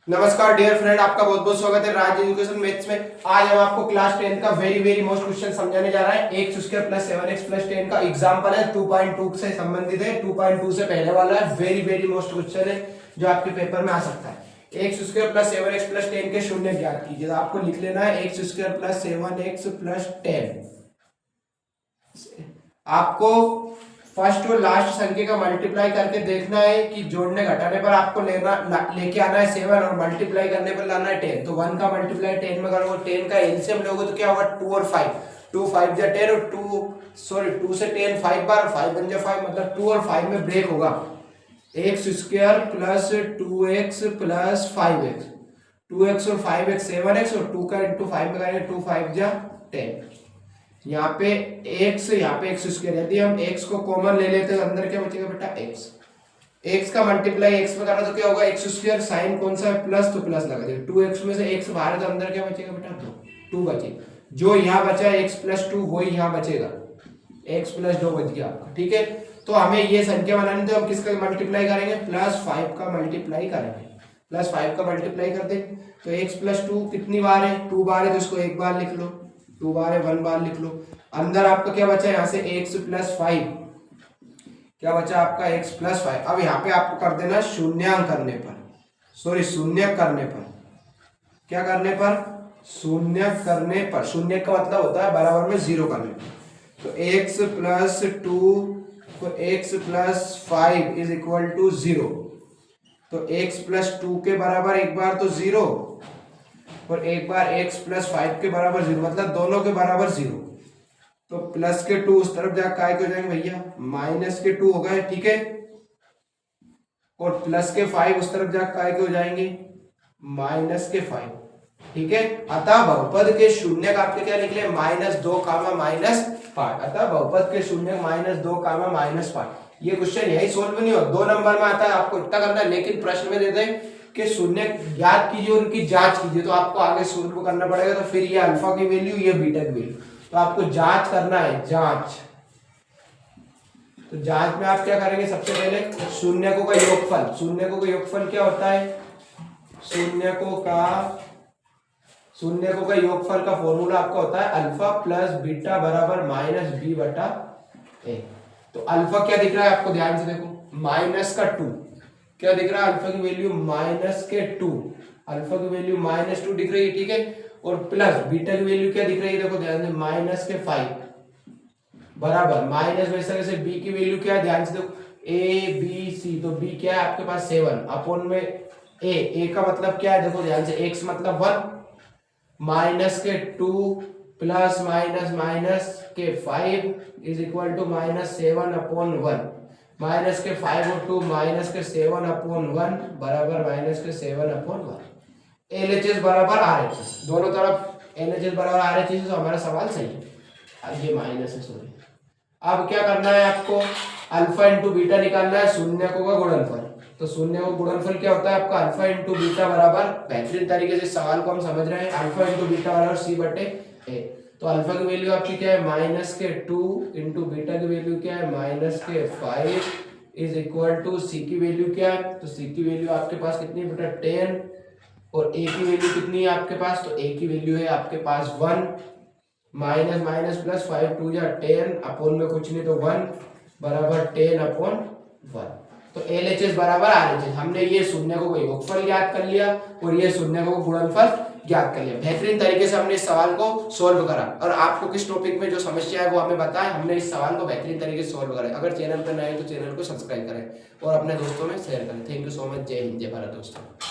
नमस्कार dear friend, आपका बहुत बहुत स्वागत है राज एजुकेशन मैथ्स में। आज हम आपको क्लास 10 का वेरी मोस्ट क्वेश्चन समझाने जा रहे हैं। X square plus 7x plus 10 का एग्जांपल है, 2.2 से संबंधित है। 2.2 से पहले वाला है, वेरी मोस्ट क्वेश्चन है जो आपके पेपर में आ सकता है। X square plus 7x plus 10 के शून्य ज्ञात कीजिए। तो आपको लिख लेना है x square plus 7x plus 10। आपको फर्स्ट और लास्ट संख्या का मल्टीप्लाई करके देखना है कि जोड़ने घटाने पर आपको लेके आना है 7 और मल्टीप्लाई करने पर लाना है 10। तो 1 का मल्टीप्लाई 10 में करोगे, 10 का एलसीएम लोगे तो क्या होगा 2 और 5, 2 5 जा 10 और 2 से 10 5 बार, 5 बन जा 5, मतलब 2 और 5 में ब्रेक होगा। X square plus 2x plus 5x, 2x और 5x 7x और 2 का इंटू 5 में करेंगे 2 5 जा 10। यहाँ पे x, यहाँ पे एक्स स्क्वायर, यदि हम x को कॉमन ले लेते हैं तो अंदर क्या बचेगा बेटा x का मल्टीप्लाई x में करना तो क्या होगा एक्स स्क्वायर, साइन कौन सा है प्लस, तो प्लस लगा देंगे। 2x में से x बाहर है तो अंदर क्या बचेगा बेटा 2 बचेगा। जो यहाँ बचा x प्लस 2 वही यहाँ बचेगा, x प्लस 2 बच गया आपका। ठीक है, तो हमें ये संख्या बनानी तो हम किसका मल्टीप्लाई करेंगे, प्लस 5 का मल्टीप्लाई करेंगे। प्लस 5 का मल्टीप्लाई कर देंगे तो x प्लस 2 कितनी बार है, 2 बार है तो इसको एक बार लिख लो, 2 बार है 1 बार लिख लो। अंदर आपका क्या बचा यहाँ से x प्लस 5, क्या बचा आपका x प्लस 5। अब यहाँ पे आपको कर देना शून्यांक करने पर, सॉरी शून्य करने पर, क्या करने पर, शून्य करने पर। शून्य का मतलब होता है बराबर में 0 करने पर। तो x प्लस 2 तो x plus 5 is equal to 0। तो x प्लस 2 के बराबर एक बार तो 0 और एक बार x प्लस 5 के बराबर 0, मतलब दोनों के बराबर 0। तो प्लस के 2 उस तरफ जाकर काय के हो जाएंगे भैया, माइनस के 2 हो गए। ठीक है, और प्लस के 5 उस तरफ जाकर काय के हो जाएंगे, माइनस के 5। ठीक है, अतः बहुपद के शून्य का आपके क्या निकले, -2 कामा -5। अतः बहुपद के शून्य -2 कामा -5। ये क्वेश्चन यही सोल्व नहीं हो, 2 नंबर में आता है, आपको इतना करना है। लेकिन प्रश्न में देते हैं कि शून्य ज्ञात कीजिए, उनकी जांच कीजिए, तो आपको आगे सोल्व करना पड़ेगा। तो फिर ये अल्फा की वैल्यू, ये बीटा की वैल्यू, तो आपको जांच करना है, जांच। तो जांच में आप क्या करेंगे, सबसे पहले शून्यकों का योगफल। शून्यकों का योगफल क्या होता है, शून्यकों का योगफल का फॉर्मूला आपका होता है अल्फा प्लस बीटा बराबर -b बटा a। तो अल्फा क्या दिख रहा है आपको, ध्यान से देखो, माइनस का 2 क्या दिख रहा है, अल्फा की वैल्यू माइनस के 2, अल्फा की वैल्यू -2 दिख रही है। ठीक है, और प्लस बीटा की वैल्यू क्या दिख रही है, देखो ध्यान से, माइनस के 5 बराबर माइनस वैसे वैसे बी की वैल्यू क्या है, ध्यान से देखो, ए बी सी। तो बी क्या है आपके पास 7 अपॉन में ए का मतलब क्या है, देखो ध्यान से, एक्स मतलब 1, माइनस के 2 प्लस माइनस माइनस के 5 is equal to -7 upon 1, minus के 5 और 2 माइनस के 7 अपॉन 1 बराबर माइनस के 7 अपॉन 1। एलएचएस बराबर आरएचएस, दोनों तरफ एलएचएस बराबर आरएचएस, तो हमारा सवाल सही है। अब ये माइनस है, सॉरी। अब क्या करना है आपको, अल्फा इंटू बीटा निकालना है, शून्यकों का गुणनफल। तो शून्य का गुणनफल क्या होता है आपका, अल्फा इंटू बीटा बराबर, बेहतरीन तरीके से सवाल को हम समझ रहे हैं, अल्फा इंटू बीटा बराबर c बटे a। तो अल्फा की वैल्यू आपकी क्या है, माइनस के 2 इंटू बीटा की वैल्यू क्या है, माइनस के 5 इज इक्वल टू सी की वैल्यू क्या है, तो सी की वैल्यू आपके पास कितनी है बेटा 10, और ए की वैल्यू कितनी है आपके पास, तो ए की वैल्यू है आपके पास 1, माइनस माइनस प्लस 5 2 जा 10 अपॉन में कुछ नहीं तो 1 बराबर 10 अपॉन 1। तो एलएचएस बराबर आरएचएस, हमने ये शून्यकों का योगफल ज्ञात कर लिया और ये शून्यकों का गुणनफल ज्ञात कर लिया। बेहतरीन तरीके से हमने इस सवाल को सॉल्व करा, और आपको किस टॉपिक में जो समस्या है वो हमें बताएं, हमने इस सवाल को बेहतरीन तरीके से सॉल्व करा। अगर चैनल पर नए हैं तो चैनल को सब्सक्राइब करें और अपने दोस्तों में शेयर करें। Thank you so much. जय हिंद, जय भारत दोस्तों।